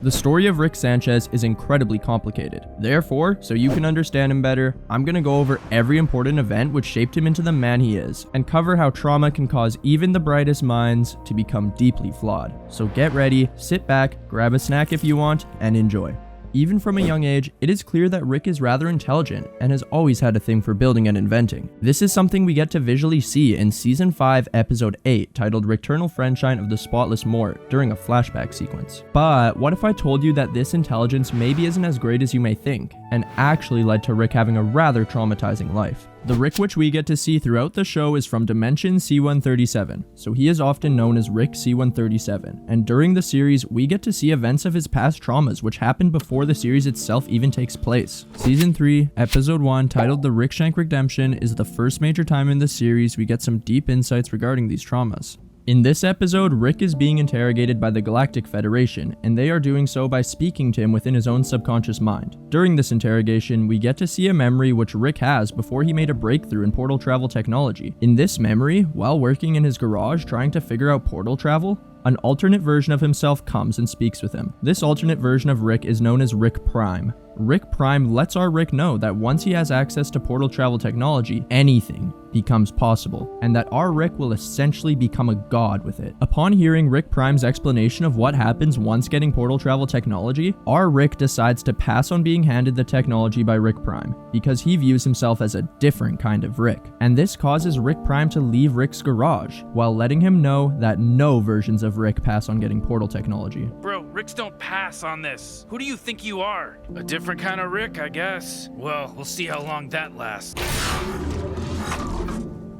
The story of Rick Sanchez is incredibly complicated. Therefore, so you can understand him better, I'm gonna go over every important event which shaped him into the man he is, and cover how trauma can cause even the brightest minds to become deeply flawed. So get ready, sit back, grab a snack if you want, and enjoy. Even from a young age, it is clear that Rick is rather intelligent and has always had a thing for building and inventing. This is something we get to visually see in Season 5, Episode 8, titled Rickturnal Friendshine of the Spotless Mort, during a flashback sequence. But what if I told you that this intelligence maybe isn't as great as you may think, and actually led to Rick having a rather traumatizing life? The Rick which we get to see throughout the show is from Dimension C137, so he is often known as Rick C137, and during the series, we get to see events of his past traumas which happened before the series itself even takes place. Season 3, Episode 1, titled The Rickshank Rickdemption, is the first major time in the series we get some deep insights regarding these traumas. In this episode, Rick is being interrogated by the Galactic Federation, and they are doing so by speaking to him within his own subconscious mind. During this interrogation, we get to see a memory which Rick has before he made a breakthrough in portal travel technology. In this memory, while working in his garage trying to figure out portal travel, an alternate version of himself comes and speaks with him. This alternate version of Rick is known as Rick Prime. Rick Prime lets our Rick know that once he has access to portal travel technology, anything becomes possible, and that our Rick will essentially become a god with it. Upon hearing Rick Prime's explanation of what happens once getting portal travel technology, our Rick decides to pass on being handed the technology by Rick Prime, because he views himself as a different kind of Rick. And this causes Rick Prime to leave Rick's garage, while letting him know that no versions of Rick pass on getting portal technology. Bro, Ricks don't pass on this. Who do you think you are? A different kind of Rick, I guess. Well, we'll see how long that lasts.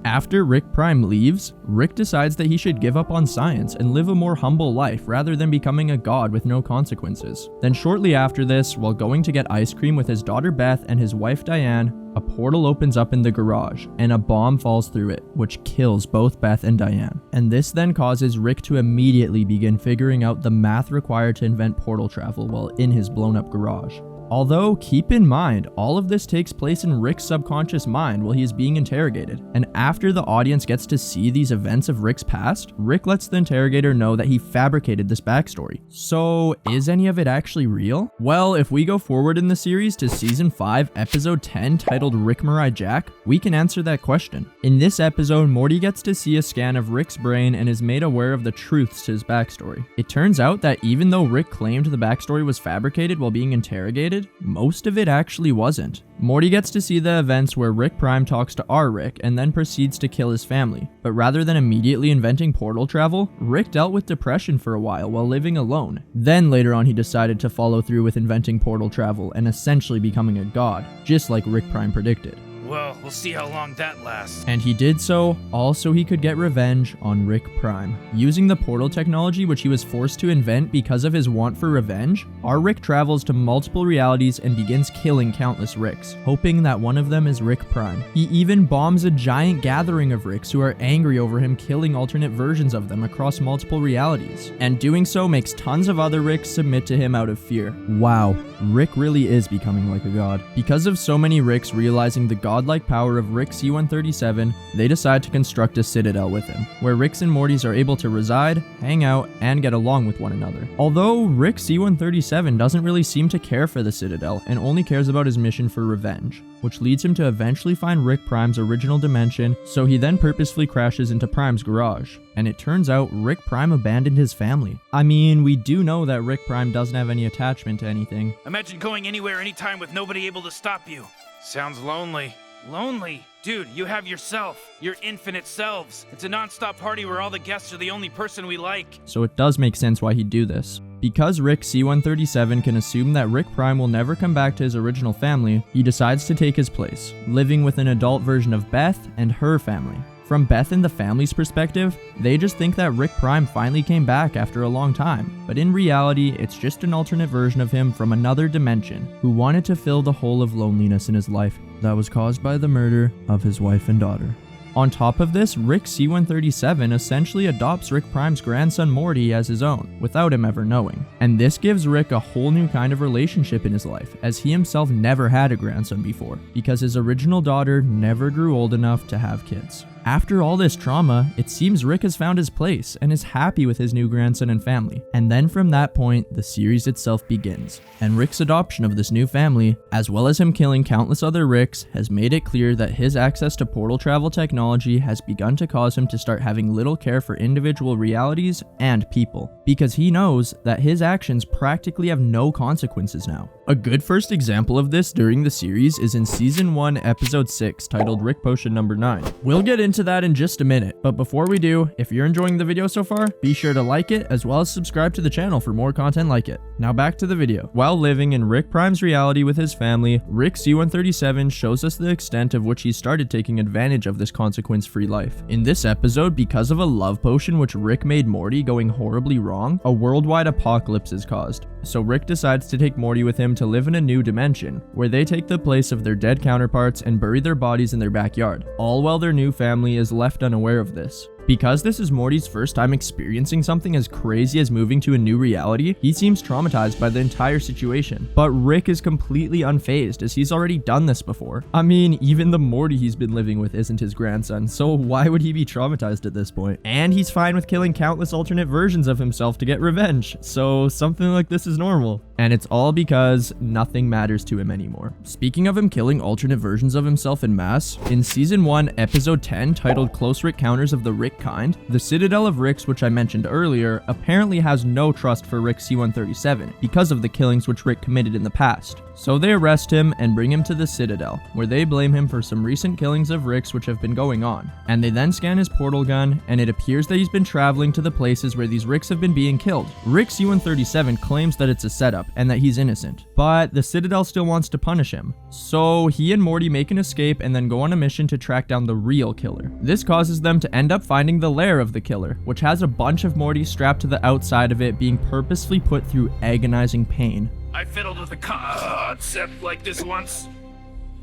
After Rick Prime leaves, Rick decides that he should give up on science and live a more humble life rather than becoming a god with no consequences. Then shortly after this, while going to get ice cream with his daughter Beth and his wife Diane, a portal opens up in the garage, and a bomb falls through it, which kills both Beth and Diane. And this then causes Rick to immediately begin figuring out the math required to invent portal travel while in his blown-up garage. Although, keep in mind, all of this takes place in Rick's subconscious mind while he is being interrogated, and after the audience gets to see these events of Rick's past, Rick lets the interrogator know that he fabricated this backstory. So, is any of it actually real? Well, if we go forward in the series to Season 5, Episode 10, titled Rickmurai Jack, we can answer that question. In this episode, Morty gets to see a scan of Rick's brain and is made aware of the truths to his backstory. It turns out that even though Rick claimed the backstory was fabricated while being interrogated, most of it actually wasn't. Morty gets to see the events where Rick Prime talks to our Rick and then proceeds to kill his family. But rather than immediately inventing portal travel, Rick dealt with depression for a while living alone. Then later on he decided to follow through with inventing portal travel and essentially becoming a god, just like Rick Prime predicted. Well, we'll see how long that lasts. And he did so, all so he could get revenge on Rick Prime. Using the portal technology which he was forced to invent because of his want for revenge, our Rick travels to multiple realities and begins killing countless Ricks, hoping that one of them is Rick Prime. He even bombs a giant gathering of Ricks who are angry over him killing alternate versions of them across multiple realities. And doing so makes tons of other Ricks submit to him out of fear. Wow, Rick really is becoming like a god. Because of so many Ricks realizing the godlike power of Rick C137, they decide to construct a citadel with him, where Ricks and Mortys are able to reside, hang out, and get along with one another. Although Rick C137 doesn't really seem to care for the citadel and only cares about his mission for revenge, which leads him to eventually find Rick Prime's original dimension, so he then purposefully crashes into Prime's garage. And it turns out Rick Prime abandoned his family. I mean, we do know that Rick Prime doesn't have any attachment to anything. Imagine going anywhere, anytime with nobody able to stop you. Sounds lonely. Lonely? Dude, you have yourself, your infinite selves. It's a non-stop party where all the guests are the only person we like. So it does make sense why he'd do this. Because Rick C137 can assume that Rick Prime will never come back to his original family, he decides to take his place, living with an adult version of Beth and her family. From Beth and the family's perspective, they just think that Rick Prime finally came back after a long time, but in reality, it's just an alternate version of him from another dimension who wanted to fill the hole of loneliness in his life that was caused by the murder of his wife and daughter. On top of this, Rick C137 essentially adopts Rick Prime's grandson Morty as his own, without him ever knowing. And this gives Rick a whole new kind of relationship in his life, as he himself never had a grandson before, because his original daughter never grew old enough to have kids. After all this trauma, it seems Rick has found his place and is happy with his new grandson and family. And then from that point, the series itself begins. And Rick's adoption of this new family, as well as him killing countless other Ricks, has made it clear that his access to portal travel technology has begun to cause him to start having little care for individual realities and people, because he knows that his actions practically have no consequences now. A good first example of this during the series is in Season 1, Episode 6, titled Rick Potion number 9. We'll get into that in just a minute, but before we do, if you're enjoying the video so far, be sure to like it as well as subscribe to the channel for more content like it. Now back to the video. While living in Rick Prime's reality with his family, Rick C-137 shows us the extent of which he started taking advantage of this consequence-free life. In this episode, because of a love potion which Rick made Morty going horribly wrong, a worldwide apocalypse is caused. So Rick decides to take Morty with him to live in a new dimension, where they take the place of their dead counterparts and bury their bodies in their backyard, all while their new family is left unaware of this. Because this is Morty's first time experiencing something as crazy as moving to a new reality, he seems traumatized by the entire situation. But Rick is completely unfazed, as he's already done this before. I mean, even the Morty he's been living with isn't his grandson, so why would he be traumatized at this point? And he's fine with killing countless alternate versions of himself to get revenge, so something like this is normal. And it's all because nothing matters to him anymore. Speaking of him killing alternate versions of himself en masse, in Season 1, Episode 10, titled Close Encounters of the Rick Kind, the Citadel of Ricks, which I mentioned earlier, apparently has no trust for Rick C-137 because of the killings which Rick committed in the past. So they arrest him and bring him to the Citadel, where they blame him for some recent killings of Ricks which have been going on. And they then scan his portal gun, and it appears that he's been traveling to the places where these Ricks have been being killed. Rick C-137 claims that it's a setup and that he's innocent, but the Citadel still wants to punish him. So he and Morty make an escape and then go on a mission to track down the real killer. This causes them to end up finding the lair of the killer, which has a bunch of Mortys strapped to the outside of it, being purposefully put through agonizing pain. I fiddled with a concept like this once.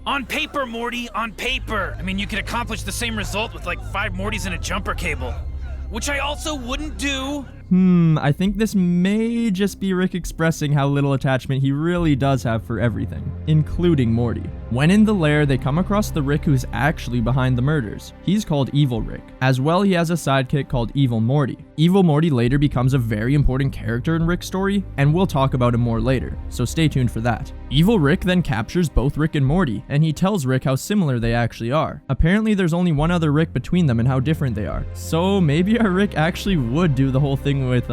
On paper, Morty, on paper. I mean, you could accomplish the same result with like 5 Mortys and a jumper cable, which I also wouldn't do. I think this may just be Rick expressing how little attachment he really does have for everything, including Morty. When in the lair, they come across the Rick who's actually behind the murders. He's called Evil Rick. As well, he has a sidekick called Evil Morty. Evil Morty later becomes a very important character in Rick's story, and we'll talk about him more later, so stay tuned for that. Evil Rick then captures both Rick and Morty, and he tells Rick how similar they actually are. Apparently, there's only one other Rick between them and how different they are. So maybe our Rick actually would do the whole thing with,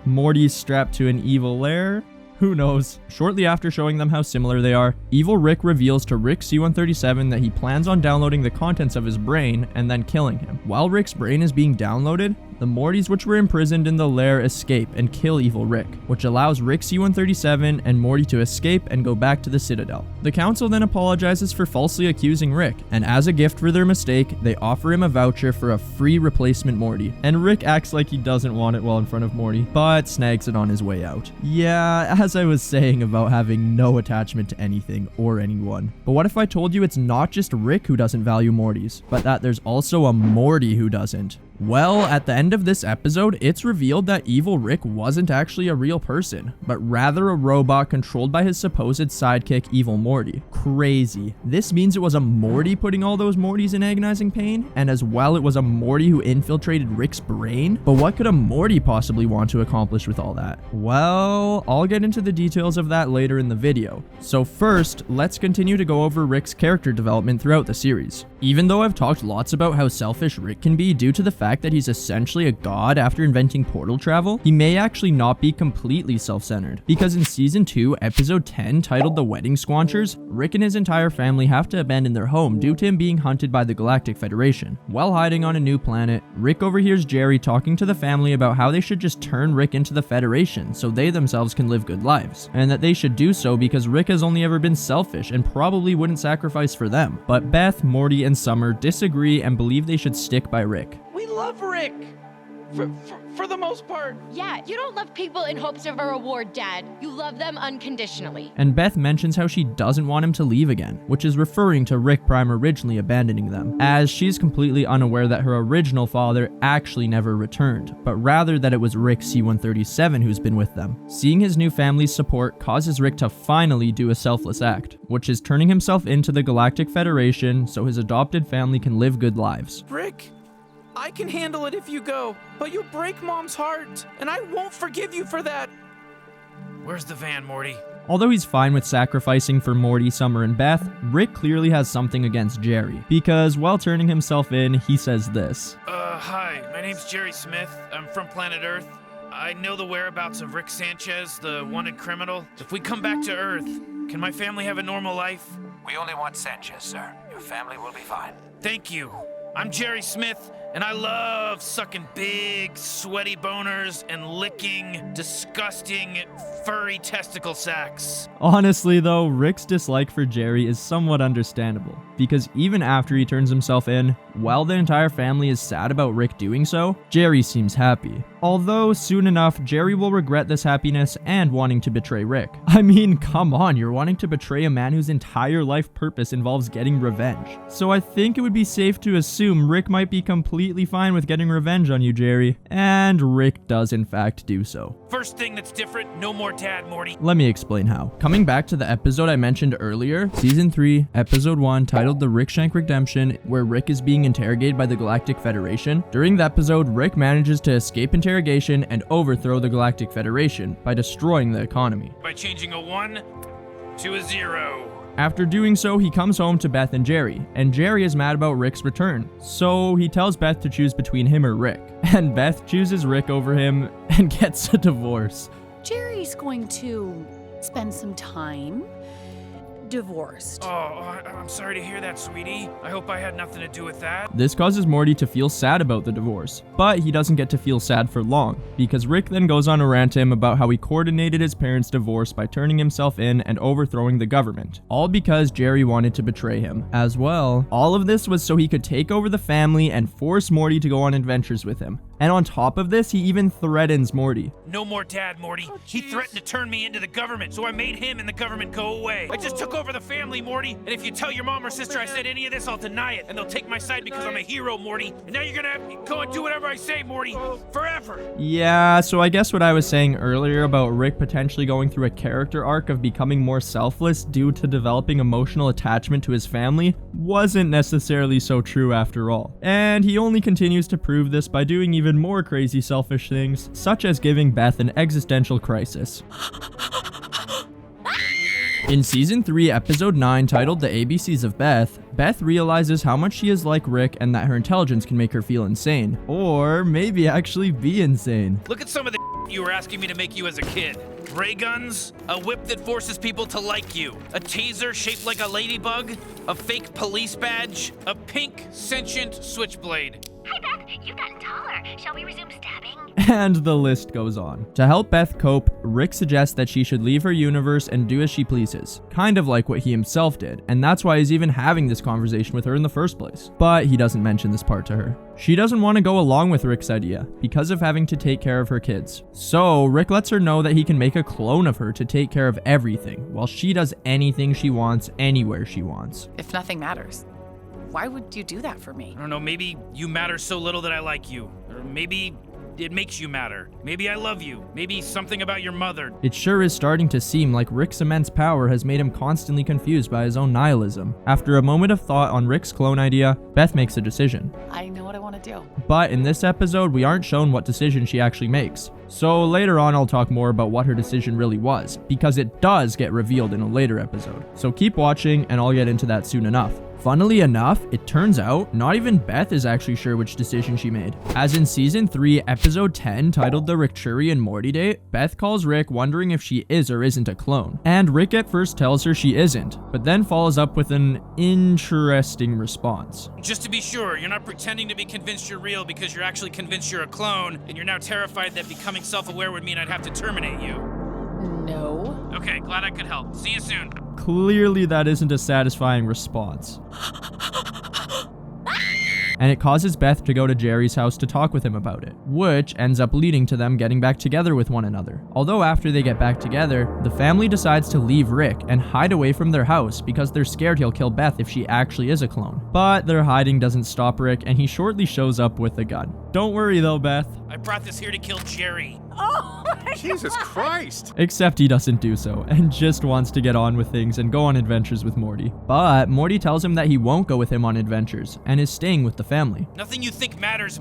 Morty strapped to an evil lair? Who knows? Shortly after showing them how similar they are, Evil Rick reveals to Rick C-137 that he plans on downloading the contents of his brain and then killing him. While Rick's brain is being downloaded, the Mortys which were imprisoned in the lair escape and kill Evil Rick, which allows Rick C-137 and Morty to escape and go back to the Citadel. The council then apologizes for falsely accusing Rick, and as a gift for their mistake, they offer him a voucher for a free replacement Morty. And Rick acts like he doesn't want it while in front of Morty, but snags it on his way out. Yeah, as I was saying about having no attachment to anything or anyone. But what if I told you it's not just Rick who doesn't value Mortys, but that there's also a Morty who doesn't? Well, at the end of this episode, it's revealed that Evil Rick wasn't actually a real person, but rather a robot controlled by his supposed sidekick, Evil Morty. Crazy. This means it was a Morty putting all those Mortys in agonizing pain, and as well it was a Morty who infiltrated Rick's brain? But what could a Morty possibly want to accomplish with all that? Well, I'll get into the details of that later in the video. So first, let's continue to go over Rick's character development throughout the series. Even though I've talked lots about how selfish Rick can be due to the fact that he's essentially a god after inventing portal travel, he may actually not be completely self-centered. Because in Season 2, Episode 10, titled The Wedding Squanchers, Rick and his entire family have to abandon their home due to him being hunted by the Galactic Federation. While hiding on a new planet, Rick overhears Jerri talking to the family about how they should just turn Rick into the Federation so they themselves can live good lives, and that they should do so because Rick has only ever been selfish and probably wouldn't sacrifice for them. But Beth, Morty, and Summer disagree and believe they should stick by Rick. We love Rick! for the most part. Yeah, you don't love people in hopes of a reward, Dad. You love them unconditionally. And Beth mentions how she doesn't want him to leave again, which is referring to Rick Prime originally abandoning them, as she's completely unaware that her original father actually never returned, but rather that it was Rick C-137 who's been with them. Seeing his new family's support causes Rick to finally do a selfless act, which is turning himself into the Galactic Federation so his adopted family can live good lives. Rick, I can handle it if you go, but you'll break Mom's heart, and I won't forgive you for that. Where's the van, Morty? Although he's fine with sacrificing for Morty, Summer, and Beth, Rick clearly has something against Jerri, because while turning himself in, he says this. Hi, my name's Jerri Smith. I'm from planet Earth. I know the whereabouts of Rick Sanchez, the wanted criminal. If we come back to Earth, can my family have a normal life? We only want Sanchez, sir. Your family will be fine. Thank you. I'm Jerri Smith, and I love sucking big, sweaty boners and licking disgusting, furry testicle sacks. Honestly though, Rick's dislike for Jerri is somewhat understandable, because even after he turns himself in, while the entire family is sad about Rick doing so, Jerri seems happy. Although, soon enough, Jerri will regret this happiness and wanting to betray Rick. I mean, come on, you're wanting to betray a man whose entire life purpose involves getting revenge. So I think it would be safe to assume Rick might be completely fine with getting revenge on you, Jerri. And Rick does in fact do so. First thing that's different, no more Dad, Morty. Let me explain how. Coming back to the episode I mentioned earlier, Season 3, Episode 1, titled The Rickshank Rickdemption, where Rick is being interrogated by the Galactic Federation. During the episode, Rick manages to escape interrogation and overthrow the Galactic Federation by destroying the economy. By changing a 1 to a 0. After doing so, he comes home to Beth and Jerri, and Jerri is mad about Rick's return. So he tells Beth to choose between him or Rick, and Beth chooses Rick over him and gets a divorce. Jerry's going to spend some time divorced. Oh, I'm sorry to hear that, sweetie. I hope I had nothing to do with that. This causes Morty to feel sad about the divorce, but he doesn't get to feel sad for long, because Rick then goes on a rant to him about how he coordinated his parents' divorce by turning himself in and overthrowing the government, all because Jerri wanted to betray him. As well, all of this was so he could take over the family and force Morty to go on adventures with him. And on top of this, he even threatens Morty. No more Dad, Morty. He threatened to turn me into the government, so I made him and the government go away. I just took over the family, Morty. And if you tell your mom or sister I said any of this, I'll deny it. And they'll take my side because I'm a hero, Morty. And now you're gonna have to go and do whatever I say, Morty. Forever. Yeah, so I guess what I was saying earlier about Rick potentially going through a character arc of becoming more selfless due to developing emotional attachment to his family wasn't necessarily so true after all. And he only continues to prove this by doing even more crazy selfish things, such as giving Beth an existential crisis. In Season 3, Episode 9, titled The ABCs of Beth, Beth realizes how much she is like Rick and that her intelligence can make her feel insane. Or maybe actually be insane. Look at some of the you were asking me to make you as a kid. Ray guns, a whip that forces people to like you, a taser shaped like a ladybug, a fake police badge, a pink sentient switchblade. Hi, Beth. You've gotten taller. Shall we resume stabbing? And the list goes on. To help Beth cope, Rick suggests that she should leave her universe and do as she pleases, kind of like what he himself did, and that's why he's even having this conversation with her in the first place. But he doesn't mention this part to her. She doesn't want to go along with Rick's idea because of having to take care of her kids. So Rick lets her know that he can make a clone of her to take care of everything, while she does anything she wants, anywhere she wants. If nothing matters, why would you do that for me? I don't know, maybe you matter so little that I like you. Or maybe it makes you matter. Maybe I love you. Maybe something about your mother. It sure is starting to seem like Rick's immense power has made him constantly confused by his own nihilism. After a moment of thought on Rick's clone idea, Beth makes a decision. I know what I want to do. But in this episode, we aren't shown what decision she actually makes. So later on, I'll talk more about what her decision really was, because it does get revealed in a later episode. So keep watching, and I'll get into that soon enough. Funnily enough, it turns out not even Beth is actually sure which decision she made. As in Season 3, Episode 10, titled The Rickchurian Mortydate, Beth calls Rick wondering if she is or isn't a clone. And Rick at first tells her she isn't, but then follows up with an interesting response. Just to be sure, you're not pretending to be convinced you're real because you're actually convinced you're a clone, and you're now terrified that becoming self-aware would mean I'd have to terminate you. No. Okay, glad I could help. See you soon. Clearly that isn't a satisfying response. and it causes Beth to go to Jerri's house to talk with him about it, which ends up leading to them getting back together with one another. Although after they get back together, the family decides to leave Rick and hide away from their house because they're scared he'll kill Beth if she actually is a clone. But their hiding doesn't stop Rick, and he shortly shows up with a gun. Don't worry though, Beth. I brought this here to kill Jerri. Jesus Christ! Except he doesn't do so, and just wants to get on with things and go on adventures with Morty. But Morty tells him that he won't go with him on adventures, and is staying with the family. Nothing you think matters.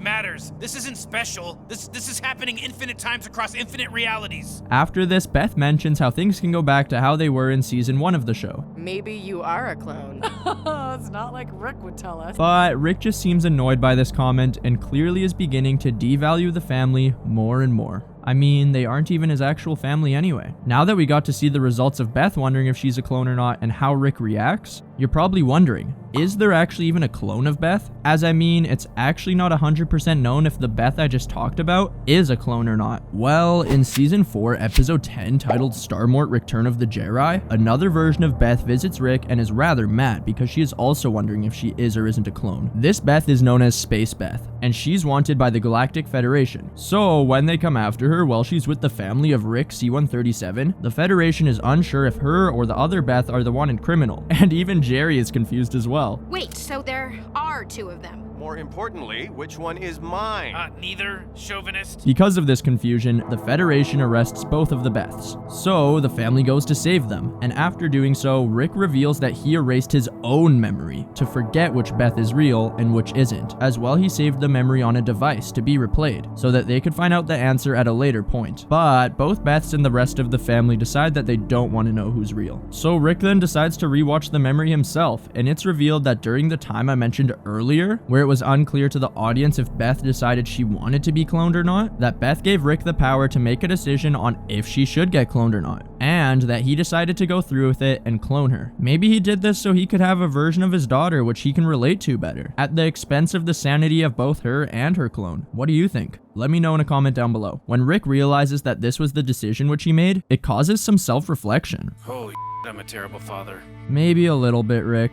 This isn't special. This is happening infinite times across infinite realities. After this, Beth mentions how things can go back to how they were in season 1 of the show. Maybe you are a clone. It's not like Rick would tell us. But Rick just seems annoyed by this comment and clearly is beginning to devalue the family more and more. I mean, they aren't even his actual family anyway. Now that we got to see the results of Beth wondering if she's a clone or not and how Rick reacts, you're probably wondering, is there actually even a clone of Beth? As I mean, it's actually not 100% known if the Beth I just talked about is a clone or not. Well, in season 4, episode 10, titled Mort Rickturn of the Jerri, another version of Beth visits Rick and is rather mad because she is also wondering if she is or isn't a clone. This Beth is known as Space Beth, and she's wanted by the Galactic Federation. So when they come after her while she's with the family of Rick C-137, the Federation is unsure if her or the other Beth are the wanted criminal, and even Jerri is confused as well. Wait, so there are two of them? More importantly, which one is mine? Neither. Chauvinist. Because of this confusion, the Federation arrests both of the Beths. So the family goes to save them, and after doing so, Rick reveals that he erased his own memory to forget which Beth is real and which isn't. As well, he saved the memory on a device to be replayed, so that they could find out the answer at a later point. But both Beths and the rest of the family decide that they don't want to know who's real. So Rick then decides to rewatch the memory himself, and it's revealed that during the time I mentioned earlier, where it was unclear to the audience if Beth decided she wanted to be cloned or not, that Beth gave Rick the power to make a decision on if she should get cloned or not, and that he decided to go through with it and clone her. Maybe he did this so he could have a version of his daughter which he can relate to better, at the expense of the sanity of both her and her clone. What do you think? Let me know in a comment down below. When Rick realizes that this was the decision which he made, it causes some self-reflection. Holy I'm a terrible father. Maybe a little bit, Rick.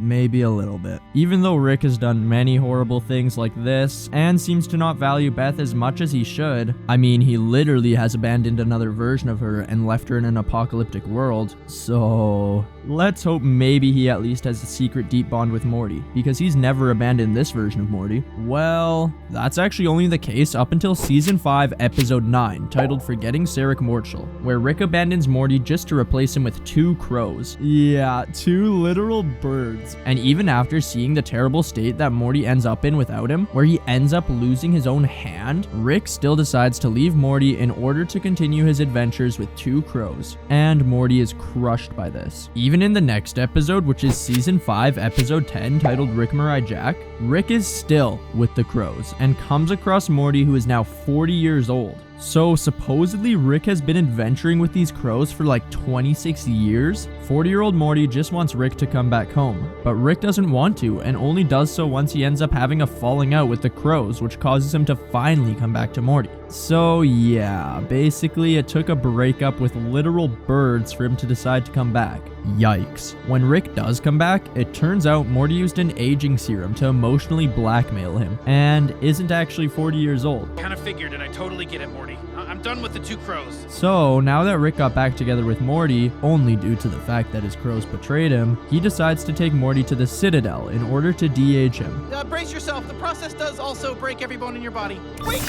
Maybe a little bit. Even though Rick has done many horrible things like this, and seems to not value Beth as much as he should, I mean, he literally has abandoned another version of her and left her in an apocalyptic world, so let's hope maybe he at least has a secret deep bond with Morty, because he's never abandoned this version of Morty. Well, that's actually only the case up until season 5, episode 9, titled Forgetting Sarick Mortshall, where Rick abandons Morty just to replace him with 2 crows. Yeah, 2 literal birds. And even after seeing the terrible state that Morty ends up in without him, where he ends up losing his own hand, Rick still decides to leave Morty in order to continue his adventures with 2 crows. And Morty is crushed by this. Even in the next episode, which is season 5, episode 10, titled Rickmurai Jack, Rick is still with the crows and comes across Morty, who is now 40 years old. So supposedly Rick has been adventuring with these crows for like 26 years. 40-year-old Morty just wants Rick to come back home, but Rick doesn't want to and only does so once he ends up having a falling out with the crows, which causes him to finally come back to Morty. So yeah, basically it took a breakup with literal birds for him to decide to come back. Yikes. When Rick does come back, it turns out Morty used an aging serum to emotionally blackmail him, and isn't actually 40 years old. Kind of figured, and I totally get it, Morty. I'm done with the 2 crows. So now that Rick got back together with Morty, only due to the fact that his crows betrayed him, he decides to take Morty to the Citadel in order to de-age him. Brace yourself, the process does also break every bone in your body. Wait!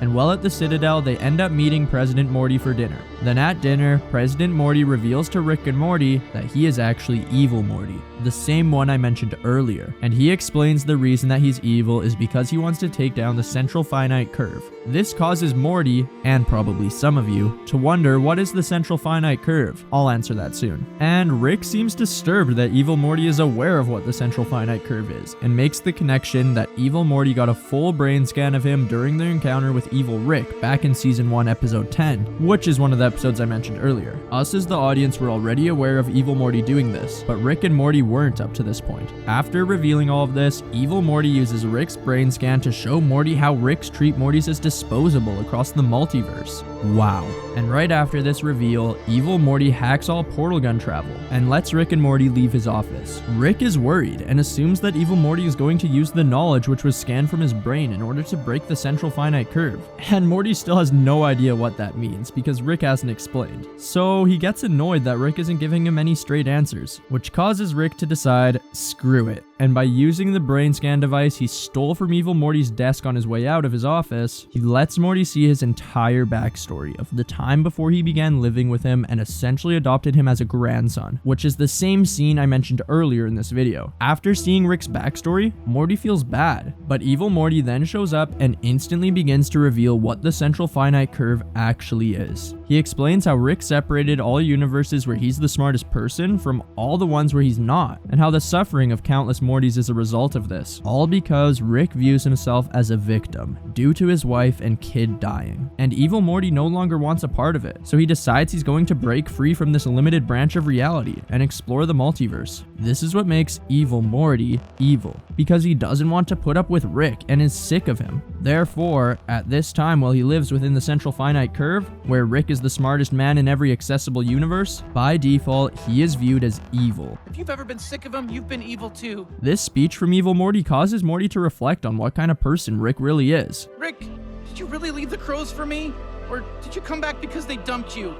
And while at the Citadel, they end up meeting President Morty for dinner. Then at dinner, President Morty reveals to Rick and Morty that he is actually Evil Morty, the same one I mentioned earlier. And he explains the reason that he's evil is because he wants to take down the central finite curve. This causes Morty, and probably some of you, to wonder what is the central finite curve. I'll answer that soon. And Rick seems disturbed that Evil Morty is aware of what the central finite curve is, and makes the connection that Evil Morty got a full brain scan of him during their encounter with Evil Rick back in season 1, episode 10, which is one of the episodes I mentioned earlier. Us as the audience were already aware of Evil Morty doing this, but Rick and Morty weren't up to this point. After revealing all of this, Evil Morty uses Rick's brain scan to show Morty how Ricks treat Mortys as disposable across the multiverse. Wow. And right after this reveal, Evil Morty hacks all portal gun travel and lets Rick and Morty leave his office. Rick is worried and assumes that Evil Morty is going to use the knowledge which was scanned from his brain in order to break the central finite curve. And Morty still has no idea what that means because Rick hasn't explained. So he gets annoyed that Rick isn't giving him any straight answers, which causes Rick to decide, screw it. And by using the brain scan device he stole from Evil Morty's desk on his way out of his office, he lets Morty see his entire backstory of the time before he began living with him and essentially adopted him as a grandson, which is the same scene I mentioned earlier in this video. After seeing Rick's backstory, Morty feels bad, but Evil Morty then shows up and instantly begins to reveal what the central finite curve actually is. He explains how Rick separated all universes where he's the smartest person from all the ones where he's not, and how the suffering of countless Mortys is a result of this, all because Rick views himself as a victim due to his wife and kid dying. And Evil Morty no longer wants a part of it, so he decides he's going to break free from this limited branch of reality and explore the multiverse. This is what makes Evil Morty evil, because he doesn't want to put up with Rick and is sick of him. Therefore, at this time while he lives within the central finite curve, where Rick is the smartest man in every accessible universe, by default he is viewed as evil. If you've ever been sick of him, you've been evil too. This speech from Evil Morty causes Morty to reflect on what kind of person Rick really is. Rick, did you really leave the crows for me? Or did you come back because they dumped you?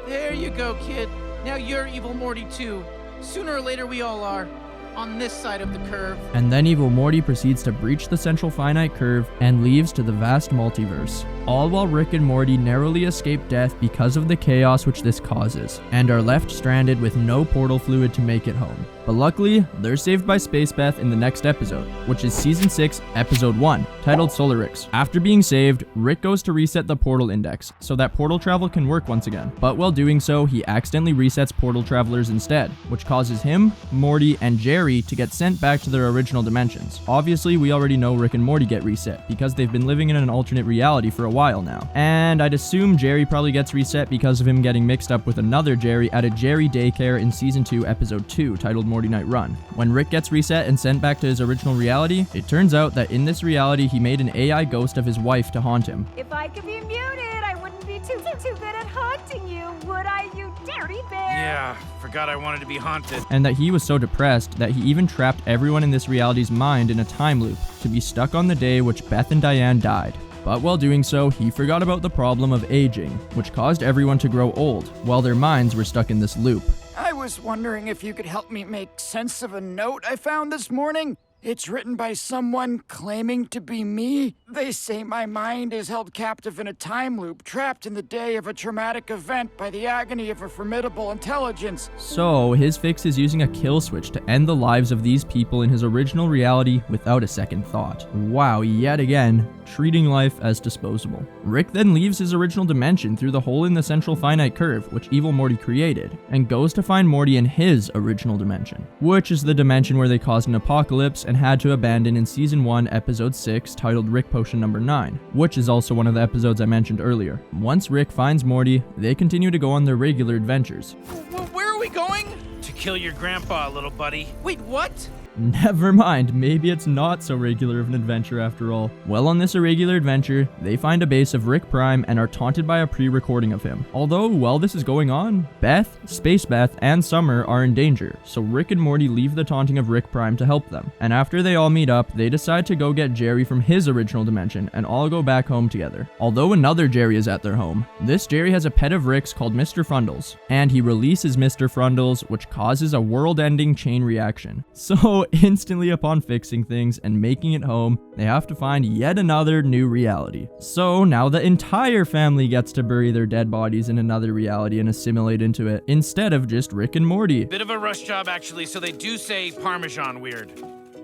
There you go, kid. Now you're Evil Morty too. Sooner or later we all are. On this side of the curve. And then Evil Morty proceeds to breach the central finite curve and leaves to the vast multiverse, all while Rick and Morty narrowly escape death because of the chaos which this causes, and are left stranded with no portal fluid to make it home. But luckily, they're saved by Space Beth in the next episode, which is Season 6, Episode 1, titled Solaricks. After being saved, Rick goes to reset the portal index, so that portal travel can work once again. But while doing so, he accidentally resets portal travelers instead, which causes him, Morty, and Jerri to get sent back to their original dimensions. Obviously, we already know Rick and Morty get reset, because they've been living in an alternate reality for a while now. And I'd assume Jerri probably gets reset because of him getting mixed up with another Jerri at a Jerri daycare in Season 2, Episode 2, titled Morty Night Run. When Rick gets reset and sent back to his original reality, it turns out that in this reality he made an AI ghost of his wife to haunt him. If I could be muted, I wouldn't be too good at haunting you, would I, you dirty bear? Yeah, forgot I wanted to be haunted. And that he was so depressed that he even trapped everyone in this reality's mind in a time loop to be stuck on the day which Beth and Diane died. But while doing so, he forgot about the problem of aging, which caused everyone to grow old, while their minds were stuck in this loop. I was wondering if you could help me make sense of a note I found this morning. It's written by someone claiming to be me. They say my mind is held captive in a time loop, trapped in the day of a traumatic event by the agony of a formidable intelligence. So, his fix is using a kill switch to end the lives of these people in his original reality without a second thought. Wow, yet again, treating life as disposable. Rick then leaves his original dimension through the hole in the central finite curve, which Evil Morty created, and goes to find Morty in his original dimension, which is the dimension where they caused an apocalypse and had to abandon in Season 1, Episode 6, titled Rick Potion number 9, which is also one of the episodes I mentioned earlier. Once Rick finds Morty, they continue to go on their regular adventures. Where are we going? To kill your grandpa, little buddy. Wait, what? Never mind, maybe it's not so regular of an adventure after all. Well, on this irregular adventure, they find a base of Rick Prime and are taunted by a pre-recording of him. Although, while this is going on, Beth, Space Beth, and Summer are in danger, so Rick and Morty leave the taunting of Rick Prime to help them. And after they all meet up, they decide to go get Jerri from his original dimension and all go back home together. Although another Jerri is at their home, this Jerri has a pet of Rick's called Mr. Frundles, and he releases Mr. Frundles, which causes a world-ending chain reaction. So instantly upon fixing things and making it home, they have to find yet another new reality. So now the entire family gets to bury their dead bodies in another reality and assimilate into it, instead of just Rick and Morty. Bit of a rush job, actually, so they do say Parmesan weird.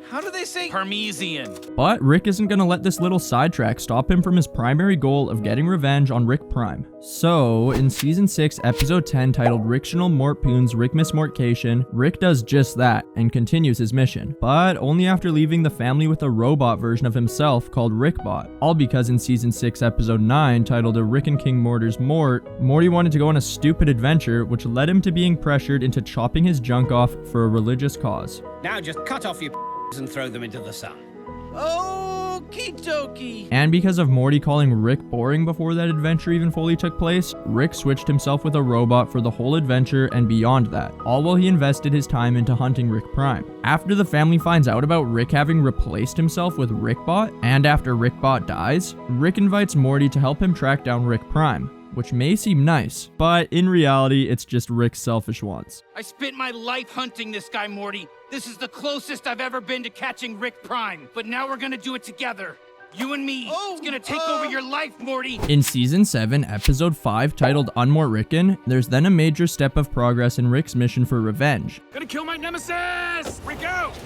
How do they say Parmesan? But Rick isn't gonna let this little sidetrack stop him from his primary goal of getting revenge on Rick Prime. So, in Season 6, Episode 10, titled Ricktional Mortpoon's Rickmas Mortcation, Rick does just that and continues his mission, but only after leaving the family with a robot version of himself called Rickbot. All because in Season 6, Episode 9, titled A Rick and King Mortar's Mort, Morty wanted to go on a stupid adventure which led him to being pressured into chopping his junk off for a religious cause. Now just cut off your and throw them into the sun. Okie dokie. And because of Morty calling Rick boring before that adventure even fully took place, Rick switched himself with a robot for the whole adventure and beyond that, all while he invested his time into hunting Rick Prime. After the family finds out about Rick having replaced himself with Rickbot, and after Rickbot dies, Rick invites Morty to help him track down Rick Prime, which may seem nice, but in reality, it's just Rick's selfish wants. I spent my life hunting this guy, Morty. This is the closest I've ever been to catching Rick Prime, but now we're gonna do it together. You and me. It's gonna take over your life, Morty. In Season 7, Episode 5, titled Unmortricken, there's then a major step of progress in Rick's mission for revenge. Gonna kill my nemesis! Rick out!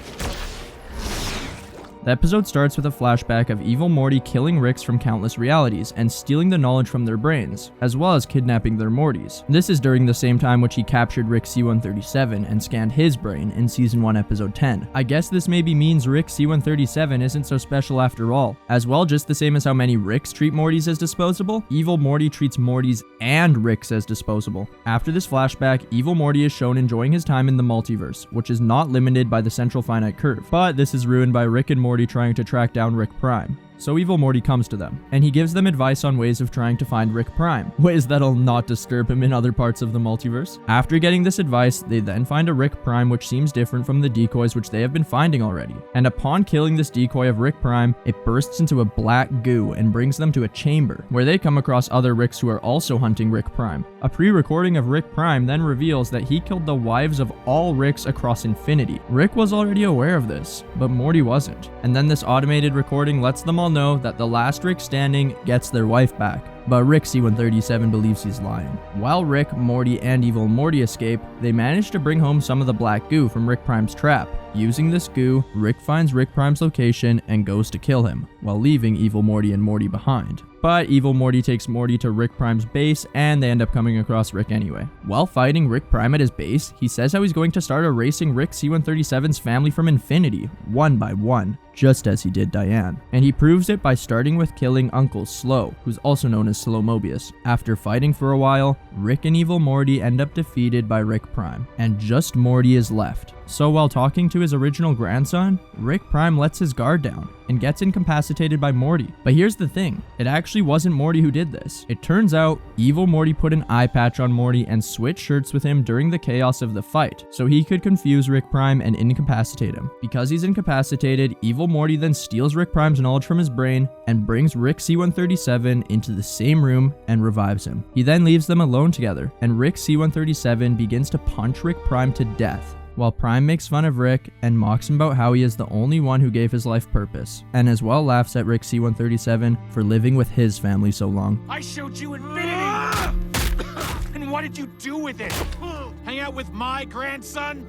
The episode starts with a flashback of evil Morty killing Ricks from countless realities and stealing the knowledge from their brains, as well as kidnapping their Mortys. This is during the same time which he captured Rick C-137 and scanned his brain in Season 1, Episode 10. I guess this maybe means Rick C-137 isn't so special after all. As well, just the same as how many Ricks treat Mortys as disposable, evil Morty treats Mortys and Ricks as disposable. After this flashback, evil Morty is shown enjoying his time in the multiverse, which is not limited by the central finite curve, but this is ruined by Rick and Morty trying to track down Rick Prime. So evil Morty comes to them, and he gives them advice on ways of trying to find Rick Prime, ways that'll not disturb him in other parts of the multiverse. After getting this advice, they then find a Rick Prime which seems different from the decoys which they have been finding already. And upon killing this decoy of Rick Prime, it bursts into a black goo and brings them to a chamber, where they come across other Ricks who are also hunting Rick Prime. A pre-recording of Rick Prime then reveals that he killed the wives of all Ricks across infinity. Rick was already aware of this, but Morty wasn't. And then this automated recording lets them all know that the last Rick standing gets their wife back. But Rick C-137 believes he's lying. While Rick, Morty, and evil Morty escape, they manage to bring home some of the black goo from Rick Prime's trap. Using this goo, Rick finds Rick Prime's location and goes to kill him, while leaving evil Morty and Morty behind. But evil Morty takes Morty to Rick Prime's base, and they end up coming across Rick anyway. While fighting Rick Prime at his base, he says how he's going to start erasing Rick C-137's family from infinity, one by one, just as he did Diane. And he proves it by starting with killing Uncle Slow, who's also known as Slow Mobius. After fighting for a while, Rick and evil Morty end up defeated by Rick Prime, and just Morty is left. So while talking to his original grandson, Rick Prime lets his guard down and gets incapacitated by Morty. But here's the thing, it actually wasn't Morty who did this. It turns out evil Morty put an eye patch on Morty and switched shirts with him during the chaos of the fight, so he could confuse Rick Prime and incapacitate him. Because he's incapacitated, evil Morty then steals Rick Prime's knowledge from his brain and brings Rick C-137 into the same room and revives him. He then leaves them alone together, and Rick C-137 begins to punch Rick Prime to death, while Prime makes fun of Rick and mocks him about how he is the only one who gave his life purpose, and as well laughs at Rick C-137 for living with his family so long. I showed you infinity! And what did you do with it? Hang out with my grandson?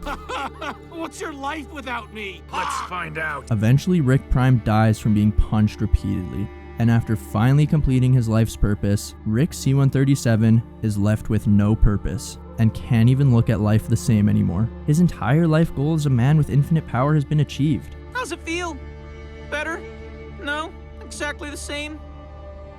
What's your life without me? Let's find out. Eventually, Rick Prime dies from being punched repeatedly, and after finally completing his life's purpose, Rick C-137 is left with no purpose and can't even look at life the same anymore. His entire life goal as a man with infinite power has been achieved. How's it feel? Better? No? Exactly the same?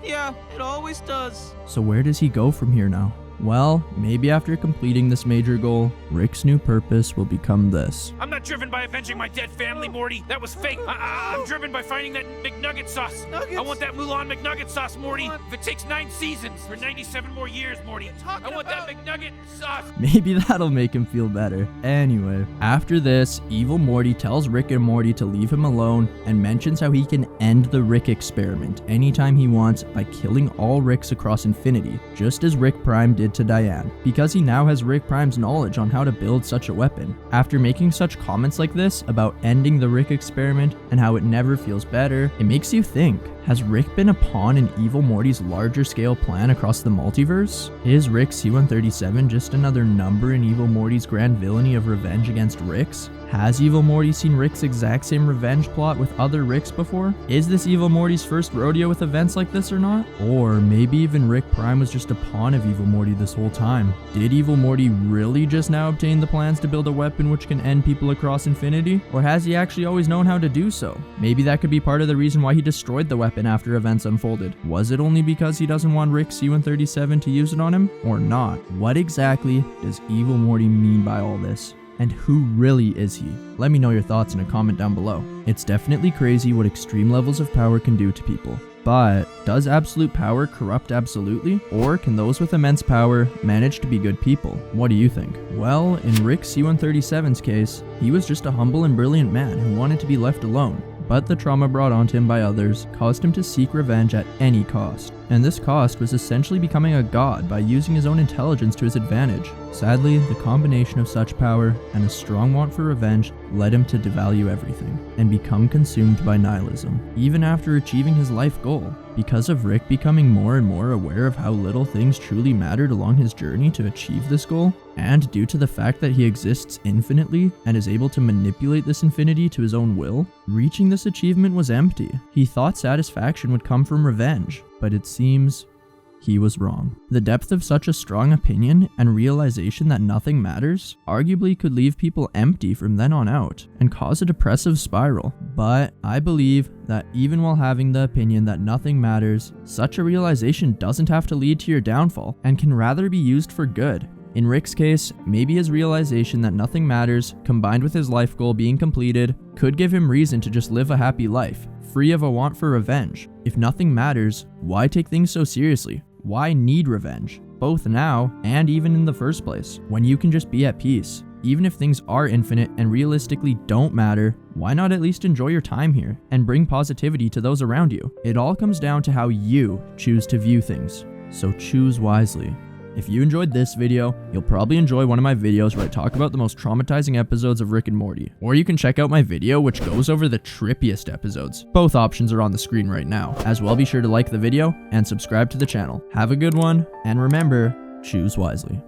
Yeah, it always does. So where does he go from here now? Well, maybe after completing this major goal, Rick's new purpose will become this. I'm not driven by avenging my dead family, Morty. That was fake. I'm driven by finding that McNugget sauce. Nuggets? I want that Mulan McNugget sauce, Morty. If it takes 9 seasons for 97 more years, Morty, I want that McNugget sauce. Maybe that'll make him feel better. Anyway, after this, evil Morty tells Rick and Morty to leave him alone and mentions how he can end the Rick experiment anytime he wants by killing all Ricks across infinity, just as Rick Prime did to Diane, because he now has Rick Prime's knowledge on how to build such a weapon. After making such comments like this about ending the Rick experiment and how it never feels better, it makes you think, has Rick been a pawn in evil Morty's larger scale plan across the multiverse? Is Rick C-137 just another number in evil Morty's grand villainy of revenge against Ricks? Has Evil Morty seen Rick's exact same revenge plot with other Ricks before? Is this Evil Morty's first rodeo with events like this or not? Or maybe even Rick Prime was just a pawn of Evil Morty this whole time. Did Evil Morty really just now obtain the plans to build a weapon which can end people across infinity? Or has he actually always known how to do so? Maybe that could be part of the reason why he destroyed the weapon after events unfolded. Was it only because he doesn't want Rick C-137 to use it on him? Or not? What exactly does Evil Morty mean by all this? And who really is he? Let me know your thoughts in a comment down below. It's definitely crazy what extreme levels of power can do to people. But does absolute power corrupt absolutely? Or can those with immense power manage to be good people? What do you think? Well, in Rick C-137's case, he was just a humble and brilliant man who wanted to be left alone. But the trauma brought onto him by others caused him to seek revenge at any cost. And this cost was essentially becoming a god by using his own intelligence to his advantage. Sadly, the combination of such power and a strong want for revenge led him to devalue everything and become consumed by nihilism, even after achieving his life goal. Because of Rick becoming more and more aware of how little things truly mattered along his journey to achieve this goal, and due to the fact that he exists infinitely and is able to manipulate this infinity to his own will, reaching this achievement was empty. He thought satisfaction would come from revenge, but it seems he was wrong. The depth of such a strong opinion and realization that nothing matters arguably could leave people empty from then on out and cause a depressive spiral. But I believe that even while having the opinion that nothing matters, such a realization doesn't have to lead to your downfall and can rather be used for good. In Rick's case, maybe his realization that nothing matters, combined with his life goal being completed, could give him reason to just live a happy life, free of a want for revenge. If nothing matters, why take things so seriously? Why need revenge, both now and even in the first place, when you can just be at peace? Even if things are infinite and realistically don't matter, why not at least enjoy your time here and bring positivity to those around you? It all comes down to how you choose to view things, so choose wisely. If you enjoyed this video, you'll probably enjoy one of my videos where I talk about the most traumatizing episodes of Rick and Morty. Or you can check out my video which goes over the trippiest episodes. Both options are on the screen right now. As well, be sure to like the video and subscribe to the channel. Have a good one, and remember, choose wisely.